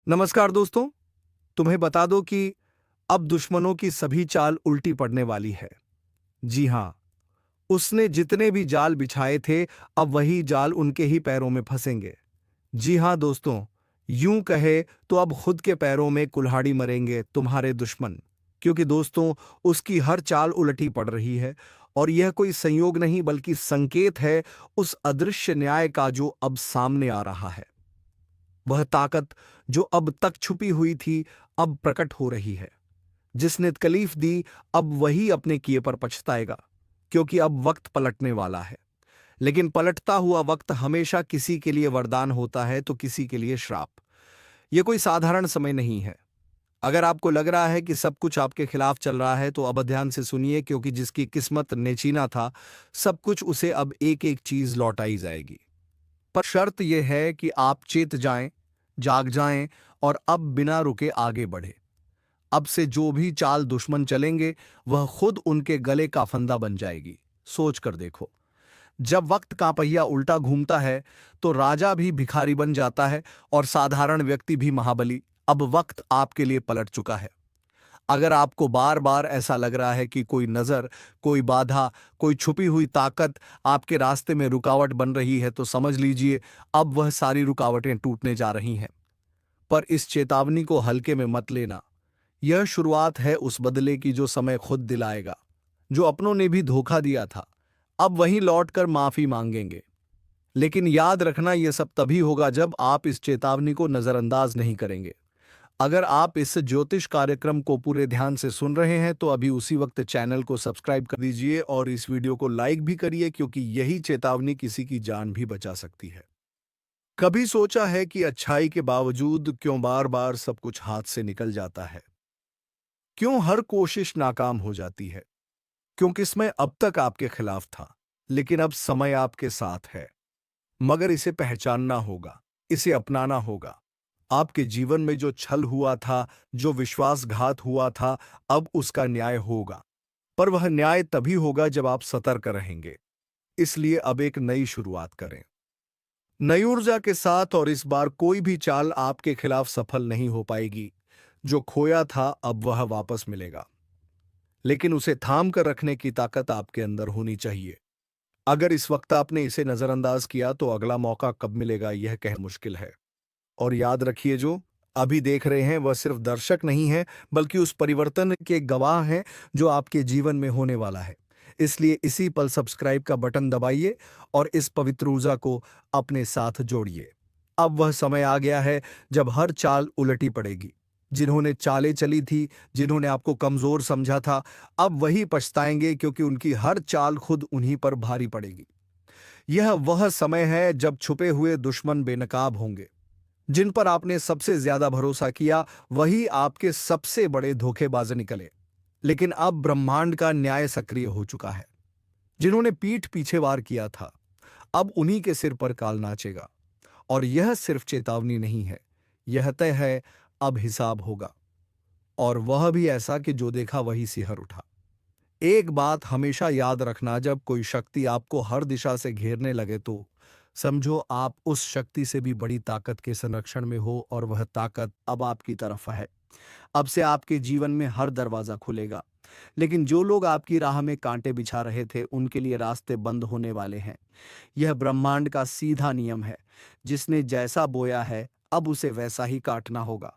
नमस्कार दोस्तों। तुम्हें बता दो कि अब दुश्मनों की सभी चाल उल्टी पड़ने वाली है। जी हां, उसने जितने भी जाल बिछाए थे, अब वही जाल उनके ही पैरों में फंसेंगे। जी हां दोस्तों, यूं कहे तो अब खुद के पैरों में कुल्हाड़ी मरेंगे तुम्हारे दुश्मन। क्योंकि दोस्तों, उसकी हर चाल उलटी पड़ रही है। और यह कोई संयोग नहीं बल्कि संकेत है उस अदृश्य न्याय का जो अब सामने आ रहा है। वह ताकत जो अब तक छुपी हुई थी, अब प्रकट हो रही है। जिसने तकलीफ दी, अब वही अपने किए पर पछताएगा। क्योंकि अब वक्त पलटने वाला है। लेकिन पलटता हुआ वक्त हमेशा किसी के लिए वरदान होता है तो किसी के लिए श्राप। यह कोई साधारण समय नहीं है। अगर आपको लग रहा है कि सब कुछ आपके खिलाफ चल रहा है तो अब ध्यान से सुनिए, क्योंकि जिसकी किस्मत नेचीना था, सब कुछ उसे अब एक एक चीज लौटाई जाएगी। पर शर्त यह है कि आप चेत जाएं, जाग जाएं और अब बिना रुके आगे बढ़े। अब से जो भी चाल दुश्मन चलेंगे, वह खुद उनके गले का फंदा बन जाएगी। सोच कर देखो, जब वक्त का पहिया उल्टा घूमता है तो राजा भी भिखारी बन जाता है और साधारण व्यक्ति भी महाबली। अब वक्त आपके लिए पलट चुका है। अगर आपको बार बार ऐसा लग रहा है कि कोई नजर, कोई बाधा, कोई छुपी हुई ताकत आपके रास्ते में रुकावट बन रही है, तो समझ लीजिए अब वह सारी रुकावटें टूटने जा रही हैं। पर इस चेतावनी को हल्के में मत लेना। यह शुरुआत है उस बदले की जो समय खुद दिलाएगा। जो अपनों ने भी धोखा दिया था, अब वहीं लौटकर माफी मांगेंगे। लेकिन याद रखना, यह सब तभी होगा जब आप इस चेतावनी को नजरअंदाज नहीं करेंगे। अगर आप इस ज्योतिष कार्यक्रम को पूरे ध्यान से सुन रहे हैं तो अभी उसी वक्त चैनल को सब्सक्राइब कर दीजिए और इस वीडियो को लाइक भी करिए, क्योंकि यही चेतावनी किसी की जान भी बचा सकती है। कभी सोचा है कि अच्छाई के बावजूद क्यों बार बार सब कुछ हाथ से निकल जाता है? क्यों हर कोशिश नाकाम हो जाती है? क्योंकि इसमें अब तक आपके खिलाफ था, लेकिन अब समय आपके साथ है। मगर इसे पहचानना होगा, इसे अपनाना होगा। आपके जीवन में जो छल हुआ था, जो विश्वासघात हुआ था, अब उसका न्याय होगा। पर वह न्याय तभी होगा जब आप सतर्क रहेंगे। इसलिए अब एक नई शुरुआत करें, नई ऊर्जा के साथ। और इस बार कोई भी चाल आपके खिलाफ सफल नहीं हो पाएगी। जो खोया था अब वह वापस मिलेगा। लेकिन उसे थाम कर रखने की ताकत आपके अंदर होनी चाहिए। अगर इस वक्त आपने इसे नजरअंदाज किया तो अगला मौका कब मिलेगा यह कहना मुश्किल है। और याद रखिए, जो अभी देख रहे हैं वह सिर्फ दर्शक नहीं है, बल्कि उस परिवर्तन के गवाह हैं जो आपके जीवन में होने वाला है। इसलिए इसी पल सब्सक्राइब का बटन दबाइए और इस पवित्र ऊर्जा को अपने साथ जोड़िए। अब वह समय आ गया है जब हर चाल उलटी पड़ेगी। जिन्होंने चालें चली थी, जिन्होंने आपको कमजोर समझा था, अब वही पछताएंगे, क्योंकि उनकी हर चाल खुद उन्हीं पर भारी पड़ेगी। यह वह समय है जब छुपे हुए दुश्मन बेनकाब होंगे। जिन पर आपने सबसे ज्यादा भरोसा किया, वही आपके सबसे बड़े धोखेबाज निकले। लेकिन अब ब्रह्मांड का न्याय सक्रिय हो चुका है। जिन्होंने पीठ पीछे वार किया था, अब उन्हीं के सिर पर काल नाचेगा। और यह सिर्फ चेतावनी नहीं है, यह तय है, अब हिसाब होगा। और वह भी ऐसा कि जो देखा वही सिहर उठा। एक बात हमेशा याद रखना, जब कोई शक्ति आपको हर दिशा से घेरने लगे तो समझो आप उस शक्ति से भी बड़ी ताकत के संरक्षण में हो, और वह ताकत अब आपकी तरफ है। अब से आपके जीवन में हर दरवाजा खुलेगा। लेकिन जो लोग आपकी राह में कांटे बिछा रहे थे, उनके लिए रास्ते बंद होने वाले हैं। यह ब्रह्मांड का सीधा नियम है। जिसने जैसा बोया है, अब उसे वैसा ही काटना होगा।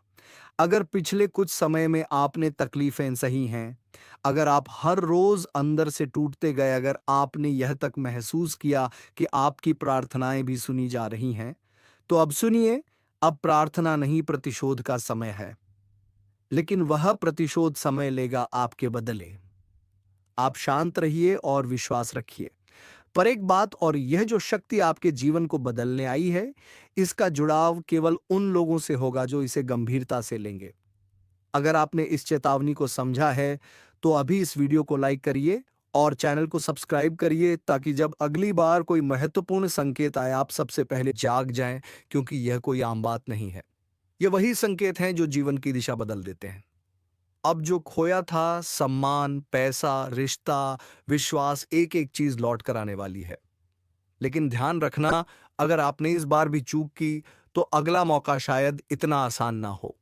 अगर पिछले कुछ समय में आपने तकलीफें सही हैं, अगर आप हर रोज अंदर से टूटते गए, अगर आपने यह तक महसूस किया कि आपकी प्रार्थनाएं भी सुनी जा रही हैं, तो अब सुनिए, अब प्रार्थना नहीं, प्रतिशोध का समय है। लेकिन वह प्रतिशोध समय लेगा आपके बदले। आप शांत रहिए और विश्वास रखिए। पर एक बात और, यह जो शक्ति आपके जीवन को बदलने आई है, इसका जुड़ाव केवल उन लोगों से होगा जो इसे गंभीरता से लेंगे। अगर आपने इस चेतावनी को समझा है तो अभी इस वीडियो को लाइक करिए और चैनल को सब्सक्राइब करिए, ताकि जब अगली बार कोई महत्वपूर्ण संकेत आए, आप सबसे पहले जाग जाएं। क्योंकि यह कोई आम बात नहीं है। ये वही संकेत हैं जो जीवन की दिशा बदल देते हैं। अब जो खोया था, सम्मान, पैसा, रिश्ता, विश्वास, एक एक चीज लौट कर आने वाली है। लेकिन ध्यान रखना, अगर आपने इस बार भी चूक की तो अगला मौका शायद इतना आसान ना हो।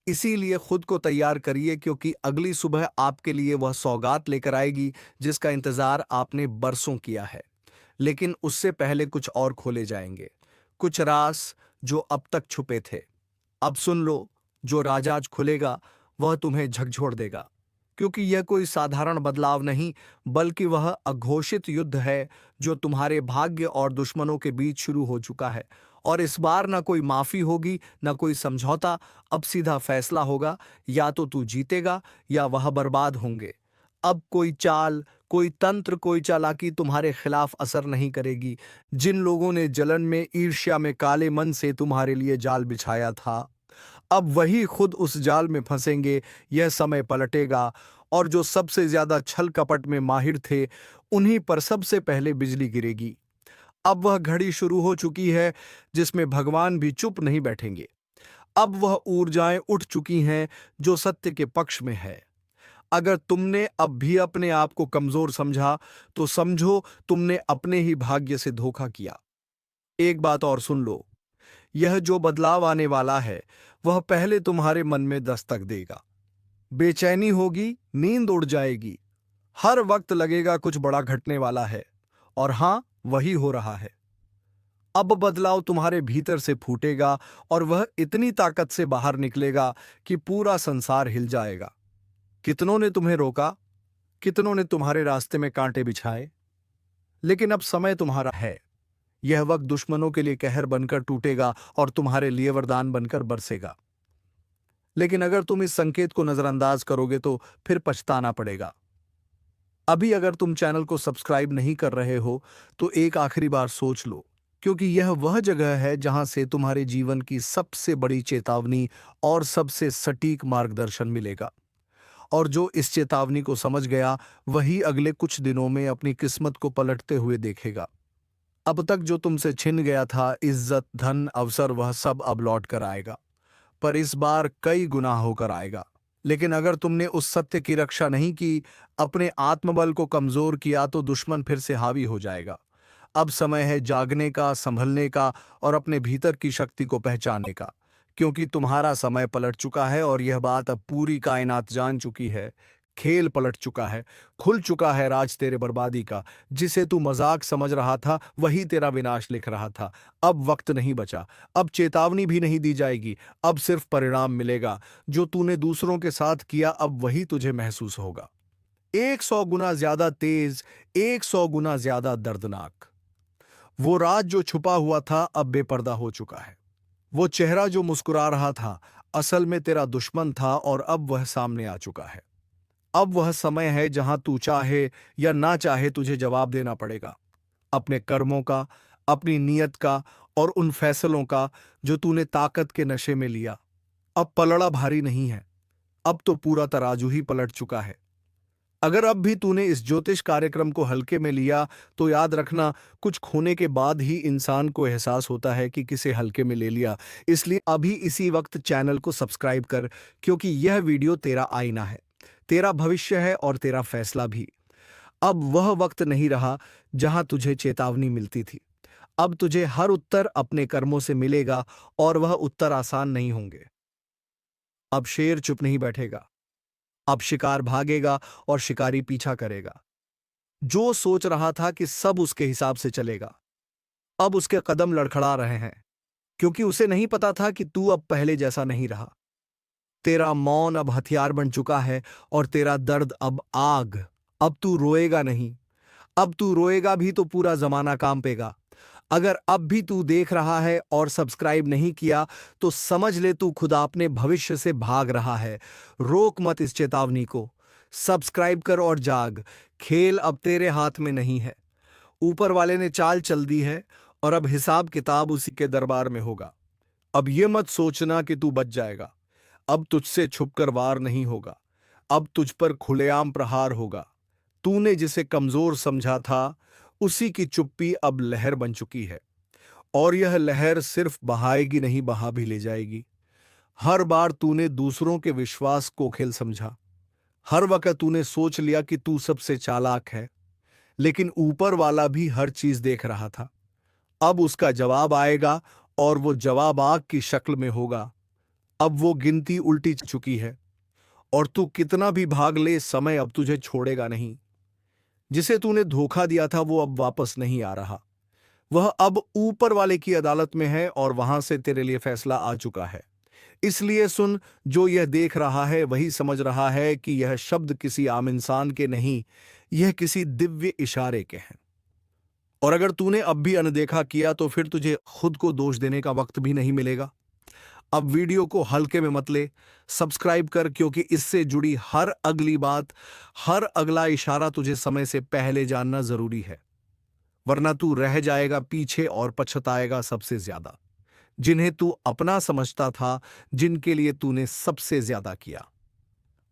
इसीलिए खुद को तैयार करिए, क्योंकि अगली सुबह आपके लिए वह सौगात लेकर आएगी जिसका इंतजार आपने बरसों किया है। लेकिन उससे पहले कुछ और खोले जाएंगे, कुछ राज जो अब तक छुपे थे। अब सुन लो, जो राज आज खुलेगा वह तुम्हें झकझोर देगा, क्योंकि यह कोई साधारण बदलाव नहीं, बल्कि वह अघोषित युद्ध है जो तुम्हारे भाग्य और दुश्मनों के बीच शुरू हो चुका है। और इस बार ना कोई माफी होगी, ना कोई समझौता। अब सीधा फैसला होगा, या तो तू जीतेगा या वह बर्बाद होंगे। अब कोई चाल, कोई तंत्र, कोई चालाकी तुम्हारे खिलाफ असर नहीं करेगी। जिन लोगों ने जलन में, ईर्ष्या में, काले मन से तुम्हारे लिए जाल बिछाया था, अब वही खुद उस जाल में फंसेंगे। यह समय पलटेगा, और जो सबसे ज्यादा छल कपट में माहिर थे, उन्हीं पर सबसे पहले बिजली गिरेगी। अब वह घड़ी शुरू हो चुकी है जिसमें भगवान भी चुप नहीं बैठेंगे। अब वह ऊर्जाएं उठ चुकी हैं जो सत्य के पक्ष में है। अगर तुमने अब भी अपने आप को कमजोर समझा, तो समझो तुमने अपने ही भाग्य से धोखा किया। एक बात और सुन लो, यह जो बदलाव आने वाला है वह पहले तुम्हारे मन में दस्तक देगा। बेचैनी होगी, नींद उड़ जाएगी, हर वक्त लगेगा कुछ बड़ा घटने वाला है। और हां, वही हो रहा है। अब बदलाव तुम्हारे भीतर से फूटेगा, और वह इतनी ताकत से बाहर निकलेगा कि पूरा संसार हिल जाएगा। कितनों ने तुम्हें रोका, कितनों ने तुम्हारे रास्ते में कांटे बिछाए, लेकिन अब समय तुम्हारा है। यह वक्त दुश्मनों के लिए कहर बनकर टूटेगा और तुम्हारे लिए वरदान बनकर बरसेगा। लेकिन अगर तुम इस संकेत को नजरअंदाज करोगे तो फिर पछताना पड़ेगा। अभी अगर तुम चैनल को सब्सक्राइब नहीं कर रहे हो तो एक आखिरी बार सोच लो, क्योंकि यह वह जगह है जहां से तुम्हारे जीवन की सबसे बड़ी चेतावनी और सबसे सटीक मार्गदर्शन मिलेगा। और जो इस चेतावनी को समझ गया, वही अगले कुछ दिनों में अपनी किस्मत को पलटते हुए देखेगा। अब तक जो तुमसे छिन गया था, इज्जत, धन, अवसर, वह सब अब लौट कर आएगा, पर इस बार कई गुना होकर आएगा। लेकिन अगर तुमने उस सत्य की रक्षा नहीं की, अपने आत्मबल को कमजोर किया, तो दुश्मन फिर से हावी हो जाएगा। अब समय है जागने का, संभलने का और अपने भीतर की शक्ति को पहचानने का, क्योंकि तुम्हारा समय पलट चुका है और यह बात अब पूरी कायनात जान चुकी है। खेल पलट चुका है, खुल चुका है राज तेरे बर्बादी का। जिसे तू मजाक समझ रहा था, वही तेरा विनाश लिख रहा था। अब वक्त नहीं बचा, अब चेतावनी भी नहीं दी जाएगी, अब सिर्फ परिणाम मिलेगा। जो तूने दूसरों के साथ किया, अब वही तुझे महसूस होगा। 100 गुना ज्यादा तेज, 100 गुना ज्यादा दर्दनाक। वो राज जो छुपा हुआ था, अब बेपर्दा हो चुका है। वो चेहरा जो मुस्कुरा रहा था, असल में तेरा दुश्मन था, और अब वह सामने आ चुका है। अब वह समय है जहां तू चाहे या ना चाहे तुझे जवाब देना पड़ेगा, अपने कर्मों का, अपनी नीयत का और उन फैसलों का जो तूने ताकत के नशे में लिया। अब पलड़ा भारी नहीं है, अब तो पूरा तराजू ही पलट चुका है। अगर अब भी तूने इस ज्योतिष कार्यक्रम को हल्के में लिया, तो याद रखना, कुछ खोने के बाद ही इंसान को एहसास होता है कि किसे हल्के में ले लिया। इसलिए अभी इसी वक्त चैनल को सब्सक्राइब कर, क्योंकि यह वीडियो तेरा आईना है, तेरा भविष्य है और तेरा फैसला भी। अब वह वक्त नहीं रहा जहां तुझे चेतावनी मिलती थी। अब तुझे हर उत्तर अपने कर्मों से मिलेगा, और वह उत्तर आसान नहीं होंगे। अब शेर चुप नहीं बैठेगा, अब शिकार भागेगा और शिकारी पीछा करेगा। जो सोच रहा था कि सब उसके हिसाब से चलेगा, अब उसके कदम लड़खड़ा रहे हैं, क्योंकि उसे नहीं पता था कि तू अब पहले जैसा नहीं रहा। तेरा मौन अब हथियार बन चुका है, और तेरा दर्द अब आग। अब तू रोएगा नहीं, अब तू रोएगा भी तो पूरा जमाना कांपेगा। अगर अब भी तू देख रहा है और सब्सक्राइब नहीं किया, तो समझ ले तू खुदा अपने भविष्य से भाग रहा है। रोक मत इस चेतावनी को, सब्सक्राइब कर और जाग। खेल अब तेरे हाथ में नहीं है, ऊपर वाले ने चाल चल दी है, और अब हिसाब किताब उसी के दरबार में होगा। अब ये मत सोचना कि तू बच जाएगा, अब तुझसे छुपकर वार नहीं होगा, अब तुझ पर खुलेआम प्रहार होगा। तूने जिसे कमजोर समझा था, उसी की चुप्पी अब लहर बन चुकी है, और यह लहर सिर्फ बहाएगी नहीं, बहा भी ले जाएगी। हर बार तूने दूसरों के विश्वास को खेल समझा, हर वक्त तूने सोच लिया कि तू सबसे चालाक है, लेकिन ऊपर वाला भी हर चीज देख रहा था। अब उसका जवाब आएगा, और वो जवाब आग की शक्ल में होगा। अब वो गिनती उल्टी चुकी है और तू कितना भी भाग ले, समय अब तुझे छोड़ेगा नहीं। जिसे तूने धोखा दिया था वो अब वापस नहीं आ रहा। वह अब ऊपर वाले की अदालत में है और वहां से तेरे लिए फैसला आ चुका है। इसलिए सुन, जो यह देख रहा है वही समझ रहा है कि यह शब्द किसी आम इंसान के नहीं, यह किसी दिव्य इशारे के हैं। और अगर तूने अब भी अनदेखा किया तो फिर तुझे खुद को दोष देने का वक्त भी नहीं मिलेगा। अब वीडियो को हल्के में मत ले, सब्सक्राइब कर, क्योंकि इससे जुड़ी हर अगली बात, हर अगला इशारा तुझे समय से पहले जानना जरूरी है। वरना तू रह जाएगा पीछे और पछताएगा सबसे ज्यादा। जिन्हें तू अपना समझता था, जिनके लिए तूने सबसे ज्यादा किया,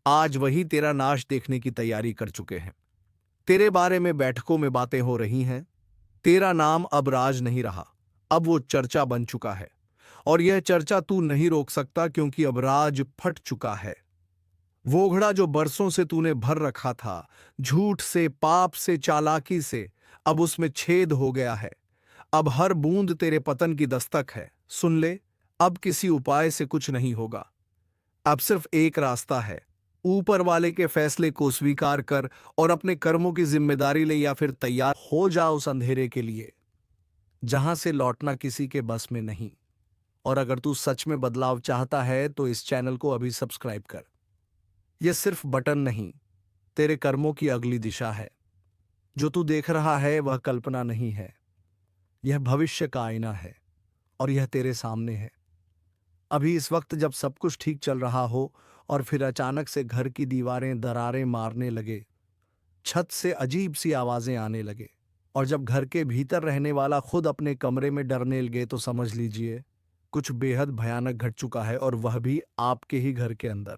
आज वही तेरा नाश देखने की तैयारी कर चुके हैं। तेरे बारे में बैठकों में बातें हो रही हैं। तेरा नाम अब राज नहीं रहा, अब वो चर्चा बन चुका है। और यह चर्चा तू नहीं रोक सकता, क्योंकि अब राज फट चुका है। वो घड़ा जो बरसों से तूने भर रखा था, झूठ से, पाप से, चालाकी से, अब उसमें छेद हो गया है। अब हर बूंद तेरे पतन की दस्तक है। सुन ले, अब किसी उपाय से कुछ नहीं होगा। अब सिर्फ एक रास्ता है, ऊपर वाले के फैसले को स्वीकार कर और अपने कर्मों की जिम्मेदारी ले, या फिर तैयार हो जा उस अंधेरे के लिए जहां से लौटना किसी के बस में नहीं। और अगर तू सच में बदलाव चाहता है तो इस चैनल को अभी सब्सक्राइब कर। यह सिर्फ बटन नहीं, तेरे कर्मों की अगली दिशा है। जो तू देख रहा है वह कल्पना नहीं है, यह भविष्य का आईना है और यह तेरे सामने है। अभी इस वक्त जब सब कुछ ठीक चल रहा हो और फिर अचानक से घर की दीवारें दरारें मारने लगे, छत से अजीब सी आवाजें आने लगे, और जब घर के भीतर रहने वाला खुद अपने कमरे में डरने लगे, तो समझ लीजिए कुछ बेहद भयानक घट चुका है, और वह भी आपके ही घर के अंदर।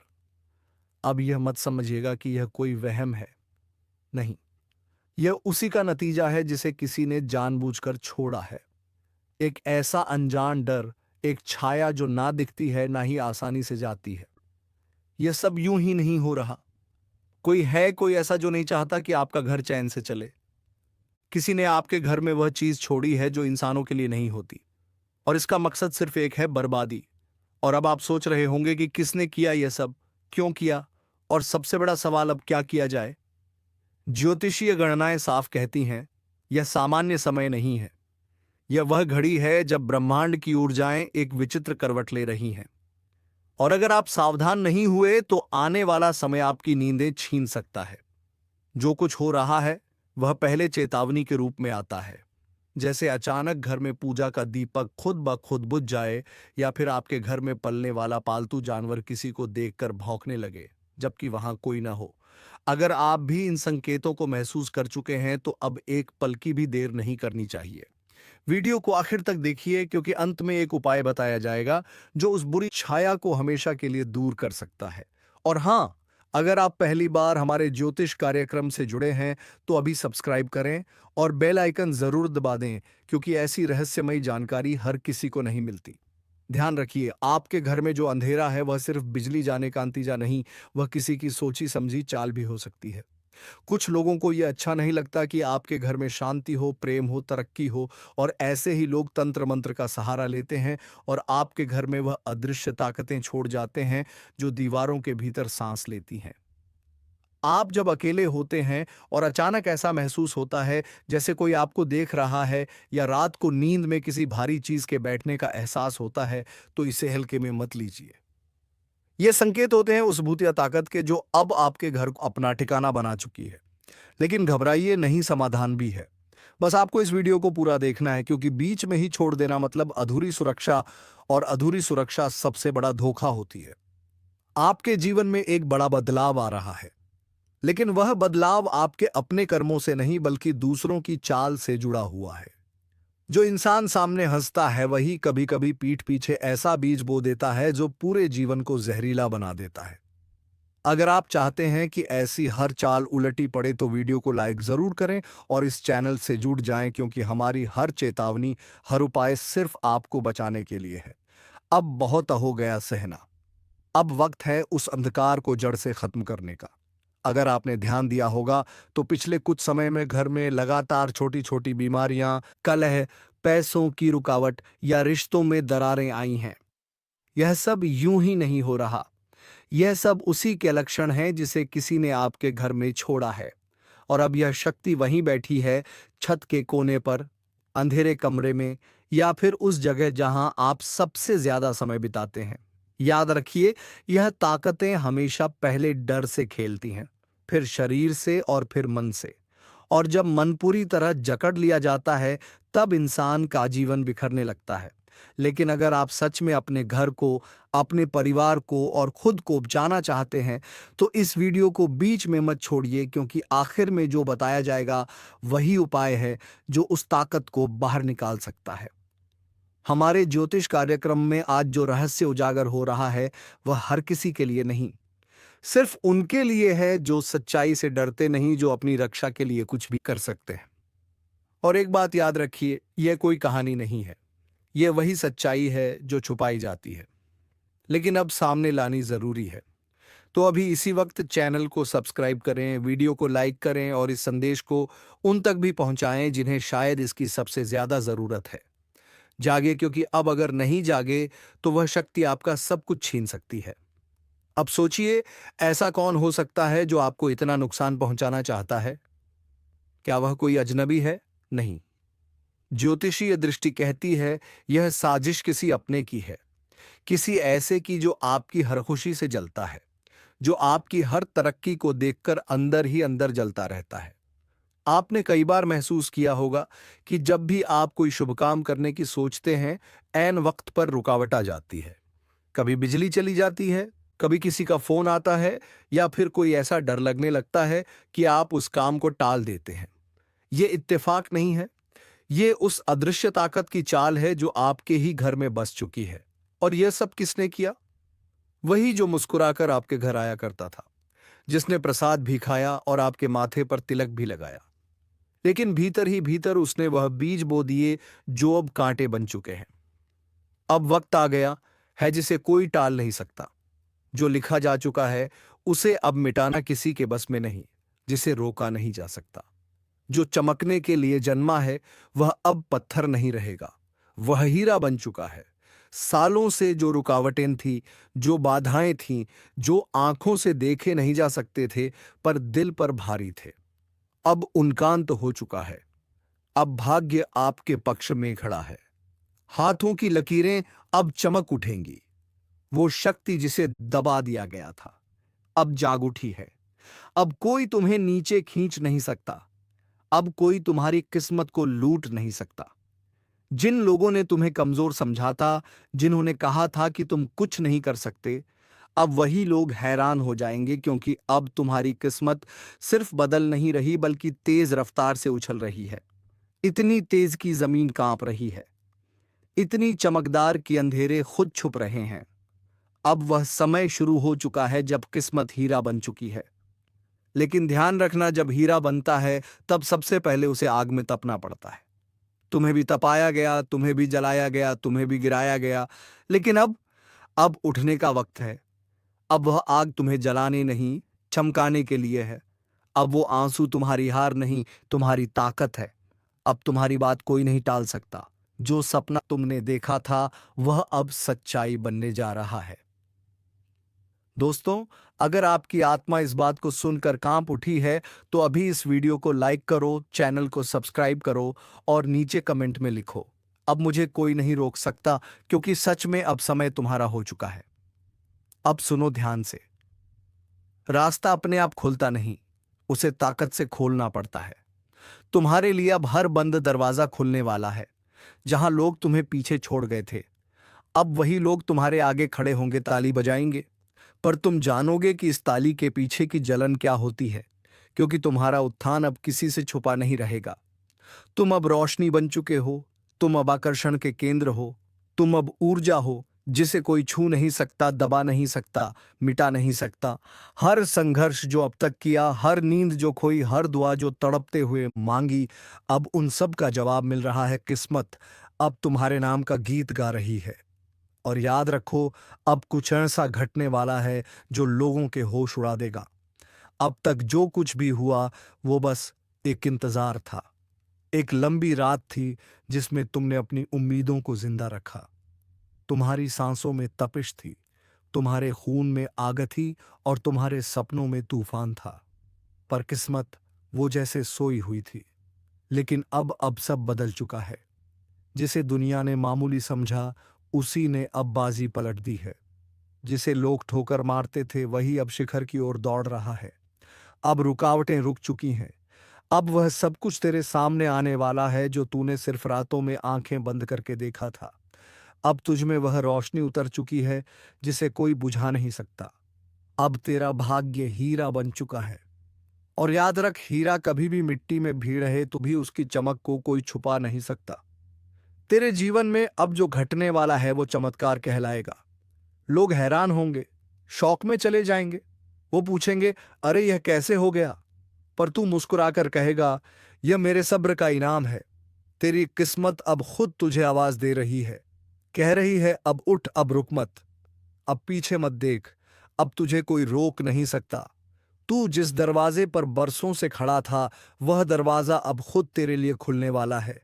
अब यह मत समझिएगा कि यह कोई वहम है, नहीं, यह उसी का नतीजा है जिसे किसी ने जानबूझकर छोड़ा है। एक ऐसा अनजान डर, एक छाया जो ना दिखती है ना ही आसानी से जाती है। यह सब यूं ही नहीं हो रहा। कोई ऐसा जो नहीं चाहता कि आपका घर चैन से चले। किसी ने आपके घर में वह चीज छोड़ी है जो इंसानों के लिए नहीं होती, और इसका मकसद सिर्फ एक है, बर्बादी। और अब आप सोच रहे होंगे कि किसने किया यह सब, क्यों किया, और सबसे बड़ा सवाल, अब क्या किया जाए। ज्योतिषीय गणनाएं साफ कहती हैं, यह सामान्य समय नहीं है। यह वह घड़ी है जब ब्रह्मांड की ऊर्जाएं एक विचित्र करवट ले रही हैं। और अगर आप सावधान नहीं हुए तो आने वाला समय आपकी नींदें छीन सकता है। जो कुछ हो रहा है वह पहले चेतावनी के रूप में आता है, जैसे अचानक घर में पूजा का दीपक खुद ब खुद बुझ जाए, या फिर आपके घर में पलने वाला पालतू जानवर किसी को देखकर भौंकने लगे जबकि वहां कोई ना हो। अगर आप भी इन संकेतों को महसूस कर चुके हैं तो अब एक पल की भी देर नहीं करनी चाहिए। वीडियो को आखिर तक देखिए, क्योंकि अंत में एक उपाय बताया जाएगा जो उस बुरी छाया को हमेशा के लिए दूर कर सकता है। और हां, अगर आप पहली बार हमारे ज्योतिष कार्यक्रम से जुड़े हैं तो अभी सब्सक्राइब करें और बेल आइकन जरूर दबा दें, क्योंकि ऐसी रहस्यमयी जानकारी हर किसी को नहीं मिलती। ध्यान रखिए, आपके घर में जो अंधेरा है वह सिर्फ बिजली जाने का नतीजा नहीं, वह किसी की सोची समझी चाल भी हो सकती है। कुछ लोगों को यह अच्छा नहीं लगता कि आपके घर में शांति हो, प्रेम हो, तरक्की हो, और ऐसे ही लोग तंत्र मंत्र का सहारा लेते हैं और आपके घर में वह अदृश्य ताकतें छोड़ जाते हैं जो दीवारों के भीतर सांस लेती हैं। आप जब अकेले होते हैं और अचानक ऐसा महसूस होता है जैसे कोई आपको देख रहा है, या रात को नींद में किसी भारी चीज के बैठने का एहसास होता है, तो इसे हल्के में मत लीजिए। ये संकेत होते हैं उस भूतिया ताकत के जो अब आपके घर को अपना ठिकाना बना चुकी है। लेकिन घबराइए नहीं, समाधान भी है। बस आपको इस वीडियो को पूरा देखना है, क्योंकि बीच में ही छोड़ देना मतलब अधूरी सुरक्षा, और अधूरी सुरक्षा सबसे बड़ा धोखा होती है। आपके जीवन में एक बड़ा बदलाव आ रहा है, लेकिन वह बदलाव आपके अपने कर्मों से नहीं बल्कि दूसरों की चाल से जुड़ा हुआ है। जो इंसान सामने हंसता है वही कभी कभी पीठ पीछे ऐसा बीज बो देता है जो पूरे जीवन को जहरीला बना देता है। अगर आप चाहते हैं कि ऐसी हर चाल उलटी पड़े तो वीडियो को लाइक जरूर करें और इस चैनल से जुड़ जाएं, क्योंकि हमारी हर चेतावनी, हर उपाय सिर्फ आपको बचाने के लिए है। अब बहुत हो गया सहना, अब वक्त है उस अंधकार को जड़ से खत्म करने का। अगर आपने ध्यान दिया होगा तो पिछले कुछ समय में घर में लगातार छोटी छोटी बीमारियां, कलह, पैसों की रुकावट या रिश्तों में दरारें आई हैं। यह सब यूं ही नहीं हो रहा। यह सब उसी के लक्षण हैं जिसे किसी ने आपके घर में छोड़ा है, और अब यह शक्ति वहीं बैठी है, छत के कोने पर, अंधेरे कमरे में, या फिर उस जगह जहां आप सबसे ज्यादा समय बिताते हैं। याद रखिए, यह ताकतें हमेशा पहले डर से खेलती हैं, फिर शरीर से और फिर मन से। और जब मन पूरी तरह जकड़ लिया जाता है, तब इंसान का जीवन बिखरने लगता है। लेकिन अगर आप सच में अपने घर को, अपने परिवार को और खुद को बचाना चाहते हैं, तो इस वीडियो को बीच में मत छोड़िए, क्योंकि आखिर में जो बताया जाएगा वही उपाय है जो उस ताकत को बाहर निकाल सकता है। हमारे ज्योतिष कार्यक्रम में आज जो रहस्य उजागर हो रहा है, वह हर किसी के लिए नहीं, सिर्फ उनके लिए है जो सच्चाई से डरते नहीं, जो अपनी रक्षा के लिए कुछ भी कर सकते हैं। और एक बात याद रखिए, यह कोई कहानी नहीं है, यह वही सच्चाई है जो छुपाई जाती है, लेकिन अब सामने लानी जरूरी है। तो अभी इसी वक्त चैनल को सब्सक्राइब करें, वीडियो को लाइक करें और इस संदेश को उन तक भी पहुंचाएं जिन्हें शायद इसकी सबसे ज्यादा जरूरत है। जागे, क्योंकि अब अगर नहीं जागे तो वह शक्ति आपका सब कुछ छीन सकती है। अब सोचिए, ऐसा कौन हो सकता है जो आपको इतना नुकसान पहुंचाना चाहता है? क्या वह कोई अजनबी है? नहीं। ज्योतिषीय दृष्टि कहती है यह साजिश किसी अपने की है, किसी ऐसे की जो आपकी हर खुशी से जलता है, जो आपकी हर तरक्की को देखकर अंदर ही अंदर जलता रहता है। आपने कई बार महसूस किया होगा कि जब भी आप कोई शुभ काम करने की सोचते हैं, ऐन वक्त पर रुकावट आ जाती है। कभी बिजली चली जाती है, कभी किसी का फोन आता है, या फिर कोई ऐसा डर लगने लगता है कि आप उस काम को टाल देते हैं। ये इत्तेफाक नहीं है, ये उस अदृश्य ताकत की चाल है जो आपके ही घर में बस चुकी है। और यह सब किसने किया? वही जो मुस्कुराकर आपके घर आया करता था, जिसने प्रसाद भी खाया और आपके माथे पर तिलक भी लगाया। लेकिन भीतर ही भीतर उसने वह बीज बो दिए जो अब कांटे बन चुके हैं। अब वक्त आ गया है जिसे कोई टाल नहीं सकता। जो लिखा जा चुका है उसे अब मिटाना किसी के बस में नहीं, जिसे रोका नहीं जा सकता। जो चमकने के लिए जन्मा है वह अब पत्थर नहीं रहेगा, वह हीरा बन चुका है। सालों से जो रुकावटें थी, जो बाधाएं थीं, जो आंखों से देखे नहीं जा सकते थे पर दिल पर भारी थे, अब उनका अंत हो चुका है। अब भाग्य आपके पक्ष में खड़ा है। हाथों की लकीरें अब चमक उठेंगी। वो शक्ति जिसे दबा दिया गया था अब जाग उठी है। अब कोई तुम्हें नीचे खींच नहीं सकता। अब कोई तुम्हारी किस्मत को लूट नहीं सकता। जिन लोगों ने तुम्हें कमजोर समझा था, जिन्होंने कहा था कि तुम कुछ नहीं कर सकते, अब वही लोग हैरान हो जाएंगे, क्योंकि अब तुम्हारी किस्मत सिर्फ बदल नहीं रही बल्कि तेज रफ्तार से उछल रही है। इतनी तेज कि जमीन कांप रही है, इतनी चमकदार कि अंधेरे खुद छुप रहे हैं। अब वह समय शुरू हो चुका है जब किस्मत हीरा बन चुकी है। लेकिन ध्यान रखना, जब हीरा बनता है तब सबसे पहले उसे आग में तपना पड़ता है। तुम्हें भी तपाया गया, तुम्हें भी जलाया गया, तुम्हें भी गिराया गया, लेकिन अब उठने का वक्त है। अब वह आग तुम्हें जलाने नहीं, चमकाने के लिए है। अब वो आंसू तुम्हारी हार नहीं, तुम्हारी ताकत है। अब तुम्हारी बात कोई नहीं टाल सकता। जो सपना तुमने देखा था वह अब सच्चाई बनने जा रहा है। दोस्तों, अगर आपकी आत्मा इस बात को सुनकर कांप उठी है तो अभी इस वीडियो को लाइक करो, चैनल को सब्सक्राइब करो और नीचे कमेंट में लिखो, अब मुझे कोई नहीं रोक सकता, क्योंकि सच में अब समय तुम्हारा हो चुका है। अब सुनो ध्यान से। रास्ता अपने आप खुलता नहीं, उसे ताकत से खोलना पड़ता है। तुम्हारे लिए अब हर बंद दरवाजा खुलने वाला है। जहां लोग तुम्हें पीछे छोड़ गए थे, अब वही लोग तुम्हारे आगे खड़े होंगे, ताली बजाएंगे। पर तुम जानोगे कि इस ताली के पीछे की जलन क्या होती है, क्योंकि तुम्हारा उत्थान अब किसी से छुपा नहीं रहेगा। तुम अब रोशनी बन चुके हो, तुम अब आकर्षण के केंद्र हो, तुम अब ऊर्जा हो जिसे कोई छू नहीं सकता, दबा नहीं सकता, मिटा नहीं सकता। हर संघर्ष जो अब तक किया, हर नींद जो खोई, हर दुआ जो तड़पते हुए मांगी, अब उन सब का जवाब मिल रहा है। किस्मत अब तुम्हारे नाम का गीत गा रही है। और याद रखो, अब कुछ ऐसा घटने वाला है जो लोगों के होश उड़ा देगा। अब तक जो कुछ भी हुआ वो बस एक इंतजार था, एक लंबी रात थी जिसमें तुमने अपनी उम्मीदों को जिंदा रखा। तुम्हारी सांसों में तपिश थी, तुम्हारे खून में आग थी और तुम्हारे सपनों में तूफान था। पर किस्मत वो जैसे सोई हुई थी। लेकिन अब सब बदल चुका है। जिसे दुनिया ने मामूली समझा, उसी ने अब बाजी पलट दी है। जिसे लोग ठोकर मारते थे, वही अब शिखर की ओर दौड़ रहा है। अब रुकावटें रुक चुकी हैं। अब वह सब कुछ तेरे सामने आने वाला है जो तूने सिर्फ रातों में आंखें बंद करके देखा था। अब तुझ में वह रोशनी उतर चुकी है जिसे कोई बुझा नहीं सकता। अब तेरा भाग्य हीरा बन चुका है। और याद रख, हीरा कभी भी मिट्टी में भी रहे तो भी उसकी चमक को कोई छुपा नहीं सकता। तेरे जीवन में अब जो घटने वाला है वो चमत्कार कहलाएगा। लोग हैरान होंगे, शौक में चले जाएंगे। वो पूछेंगे, अरे यह कैसे हो गया? पर तू मुस्कुराकर कहेगा, यह मेरे सब्र का इनाम है। तेरी किस्मत अब खुद तुझे आवाज दे रही है, कह रही है, अब उठ, अब रुक मत, अब पीछे मत देख, अब तुझे कोई रोक नहीं सकता। तू जिस दरवाजे पर बरसों से खड़ा था, वह दरवाजा अब खुद तेरे लिए खुलने वाला है।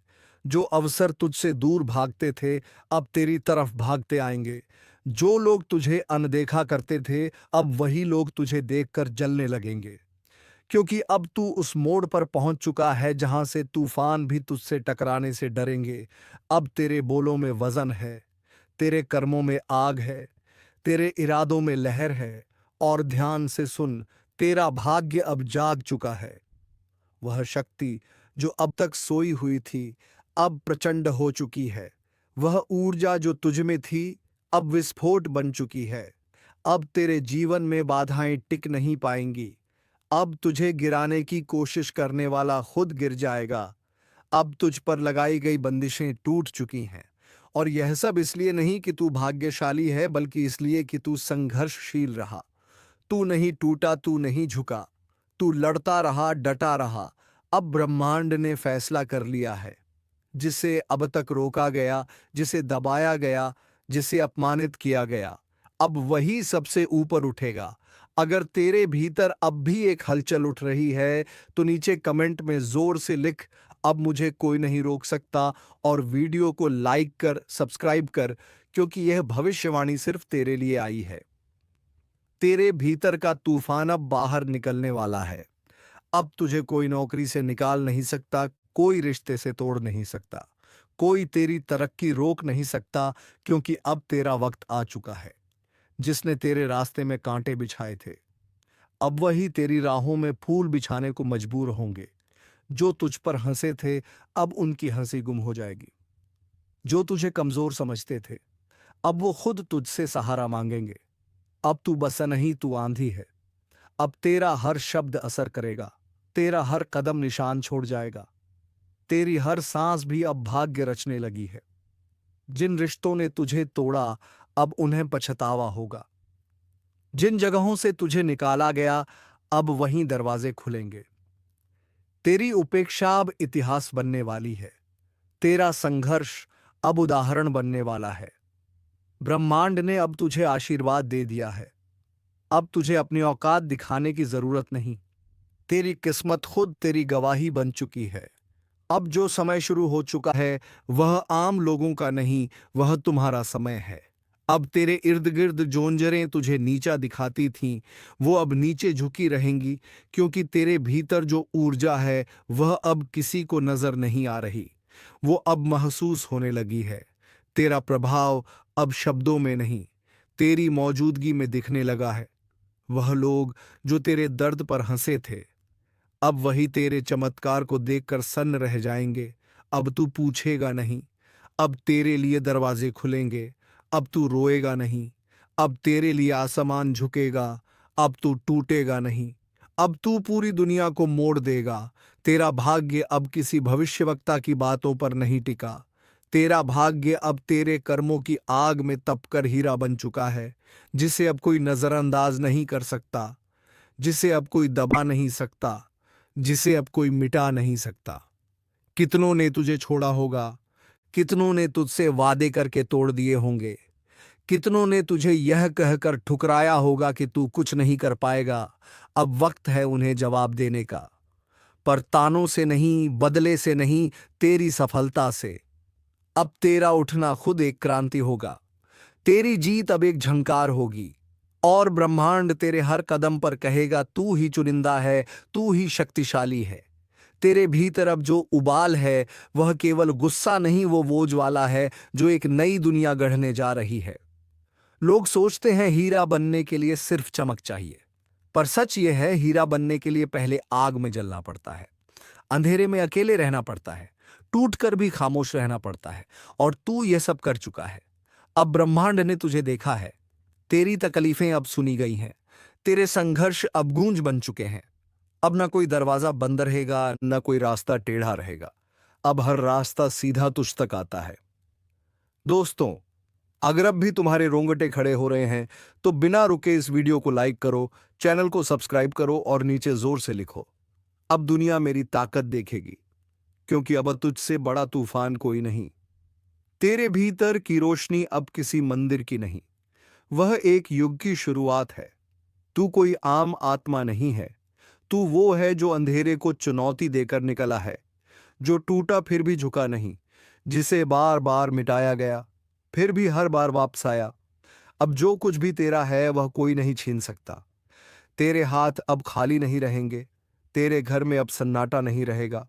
जो अवसर तुझसे दूर भागते थे, अब तेरी तरफ भागते आएंगे। जो लोग तुझे अनदेखा करते थे, अब वही लोग तुझे देखकर जलने लगेंगे। क्योंकि अब तू उस मोड़ पर पहुंच चुका है जहां से तूफान भी तुझसे टकराने से डरेंगे। अब तेरे बोलों में वजन है, तेरे कर्मों में आग है, तेरे इरादों में लहर है। और ध्यान से सुन, तेरा भाग्य अब जाग चुका है। वह शक्ति जो अब तक सोई हुई थी, अब प्रचंड हो चुकी है। वह ऊर्जा जो तुझ में थी, अब विस्फोट बन चुकी है। अब तेरे जीवन में बाधाएं टिक नहीं पाएंगी। अब तुझे गिराने की कोशिश करने वाला खुद गिर जाएगा। अब तुझ पर लगाई गई बंदिशें टूट चुकी हैं। और यह सब इसलिए नहीं कि तू भाग्यशाली है, बल्कि इसलिए कि तू संघर्षशील रहा। तू नहीं टूटा, तू नहीं झुका, तू लड़ता रहा, डटा रहा। अब ब्रह्मांड ने फैसला कर लिया है। जिसे अब तक रोका गया, जिसे दबाया गया, जिसे अपमानित किया गया, अब वही सबसे ऊपर उठेगा। अगर तेरे भीतर अब भी एक हलचल उठ रही है तो नीचे कमेंट में जोर से लिख, अब मुझे कोई नहीं रोक सकता। और वीडियो को लाइक कर, सब्सक्राइब कर, क्योंकि यह भविष्यवाणी सिर्फ तेरे लिए आई है। तेरे भीतर का तूफान अब बाहर निकलने वाला है। अब तुझे कोई नौकरी से निकाल नहीं सकता, कोई रिश्ते से तोड़ नहीं सकता, कोई तेरी तरक्की रोक नहीं सकता, क्योंकि अब तेरा वक्त आ चुका है। जिसने तेरे रास्ते में कांटे बिछाए थे, अब वही तेरी राहों में फूल बिछाने को मजबूर होंगे। जो तुझ पर हंसे थे, अब उनकी हंसी गुम हो जाएगी। जो तुझे कमजोर समझते थे, अब वो खुद तुझसे सहारा मांगेंगे। अब तू बस नहीं, तू आंधी है। अब तेरा हर शब्द असर करेगा, तेरा हर कदम निशान छोड़ जाएगा। तेरी हर सांस भी अब भाग्य रचने लगी है। जिन रिश्तों ने तुझे तोड़ा, अब उन्हें पछतावा होगा। जिन जगहों से तुझे निकाला गया, अब वहीं दरवाजे खुलेंगे। तेरी उपेक्षा अब इतिहास बनने वाली है। तेरा संघर्ष अब उदाहरण बनने वाला है। ब्रह्मांड ने अब तुझे आशीर्वाद दे दिया है। अब तुझे अपनी औकात दिखाने की जरूरत नहीं। तेरी किस्मत खुद तेरी गवाही बन चुकी है। अब जो समय शुरू हो चुका है, वह आम लोगों का नहीं, वह तुम्हारा समय है। अब तेरे इर्द गिर्द जोंजरें तुझे नीचा दिखाती थीं, वो अब नीचे झुकी रहेंगी, क्योंकि तेरे भीतर जो ऊर्जा है, वह अब किसी को नजर नहीं आ रही। वो अब महसूस होने लगी है। तेरा प्रभाव अब शब्दों में नहीं, तेरी मौजूदगी में दिखने लगा है। वह लोग जो तेरे दर्द पर हंसे थे, अब वही तेरे चमत्कार को देखकर सन्न रह जाएंगे। अब तू पूछेगा नहीं, अब तेरे लिए दरवाजे खुलेंगे। अब तू रोएगा नहीं, अब तेरे लिए आसमान झुकेगा। अब तू टूटेगा नहीं, अब तू पूरी दुनिया को मोड़ देगा। तेरा भाग्य अब किसी भविष्यवक्ता की बातों पर नहीं टिका। तेरा भाग्य अब तेरे कर्मों की आग में तपकर हीरा बन चुका है, जिसे अब कोई नजरअंदाज नहीं कर सकता, जिसे अब कोई दबा नहीं सकता, जिसे अब कोई मिटा नहीं सकता। कितनों ने तुझे छोड़ा होगा, कितनों ने तुझसे वादे करके तोड़ दिए होंगे, कितनों ने तुझे यह कहकर ठुकराया होगा कि तू कुछ नहीं कर पाएगा। अब वक्त है उन्हें जवाब देने का। पर तानों से नहीं, बदले से नहीं, तेरी सफलता से। अब तेरा उठना खुद एक क्रांति होगा। तेरी जीत अब एक झंकार होगी और ब्रह्मांड तेरे हर कदम पर कहेगा तू ही चुनिंदा है, तू ही शक्तिशाली है। तेरे भीतर अब जो उबाल है वह केवल गुस्सा नहीं, वो ज्वाला है जो एक नई दुनिया गढ़ने जा रही है। लोग सोचते हैं हीरा बनने के लिए सिर्फ चमक चाहिए, पर सच यह है हीरा बनने के लिए पहले आग में जलना पड़ता है, अंधेरे में अकेले रहना पड़ता है, टूटकर भी खामोश रहना पड़ता है। और तू यह सब कर चुका है। अब ब्रह्मांड ने तुझे देखा है। तेरी तकलीफें अब सुनी गई हैं। तेरे संघर्ष अब गूंज बन चुके हैं। अब ना कोई दरवाजा बंद रहेगा, ना कोई रास्ता टेढ़ा रहेगा। अब हर रास्ता सीधा तुझ तक आता है। दोस्तों, अगर अब भी तुम्हारे रोंगटे खड़े हो रहे हैं तो बिना रुके इस वीडियो को लाइक करो, चैनल को सब्सक्राइब करो और नीचे जोर से लिखो, अब दुनिया मेरी ताकत देखेगी, क्योंकि अब तुझसे बड़ा तूफान कोई नहीं। तेरे भीतर की रोशनी अब किसी मंदिर की नहीं, वह एक युग की शुरुआत है। तू कोई आम आत्मा नहीं है। तू वो है जो अंधेरे को चुनौती देकर निकला है, जो टूटा फिर भी झुका नहीं, जिसे बार बार मिटाया गया फिर भी हर बार वापस आया। अब जो कुछ भी तेरा है वह कोई नहीं छीन सकता। तेरे हाथ अब खाली नहीं रहेंगे। तेरे घर में अब सन्नाटा नहीं रहेगा।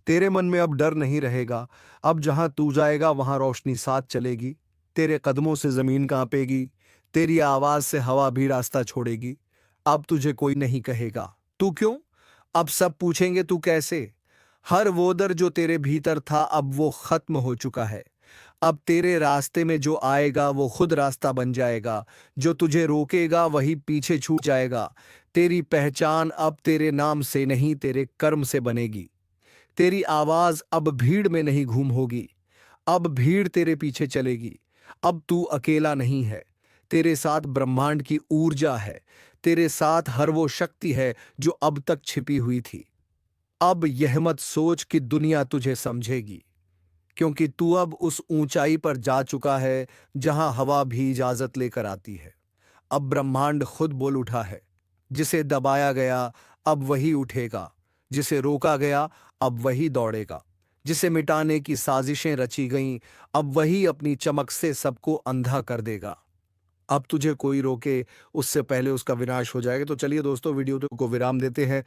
तेरे मन में अब डर नहीं रहेगा। अब जहां तू जाएगा वहां रोशनी साथ चलेगी। तेरे कदमों से जमीन कांपेगी। तेरी आवाज से हवा भी रास्ता छोड़ेगी। अब तुझे कोई नहीं कहेगा तू क्यों, अब सब पूछेंगे तू कैसे। हर वो दर जो तेरे भीतर था अब वो खत्म हो चुका है। अब तेरे रास्ते में जो आएगा वो खुद रास्ता बन जाएगा। जो तुझे रोकेगा वही पीछे छूट जाएगा। तेरी पहचान अब तेरे नाम से नहीं, तेरे कर्म से बनेगी। तेरी आवाज अब भीड़ में नहीं घूम होगी, अब भीड़ तेरे पीछे चलेगी। अब तू अकेला नहीं है, तेरे साथ ब्रह्मांड की ऊर्जा है। तेरे साथ हर वो शक्ति है जो अब तक छिपी हुई थी। अब यह मत सोच कि दुनिया तुझे समझेगी, क्योंकि तू अब उस ऊंचाई पर जा चुका है जहां हवा भी इजाजत लेकर आती है। अब ब्रह्मांड खुद बोल उठा है, जिसे दबाया गया अब वही उठेगा, जिसे रोका गया अब वही दौड़ेगा, जिसे मिटाने की साजिशें रची गईं अब वही अपनी चमक से सबको अंधा कर देगा। अब तुझे कोई रोके उससे पहले उसका विनाश हो जाएगा। तो चलिए दोस्तों, वीडियो को विराम देते हैं।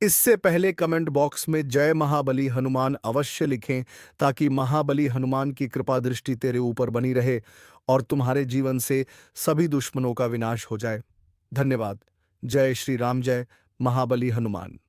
इससे पहले कमेंट बॉक्स में जय महाबली हनुमान अवश्य लिखें, ताकि महाबली हनुमान की कृपा दृष्टि तेरे ऊपर बनी रहे और तुम्हारे जीवन से सभी दुश्मनों का विनाश हो जाए। धन्यवाद। जय श्री राम, जय महाबली हनुमान।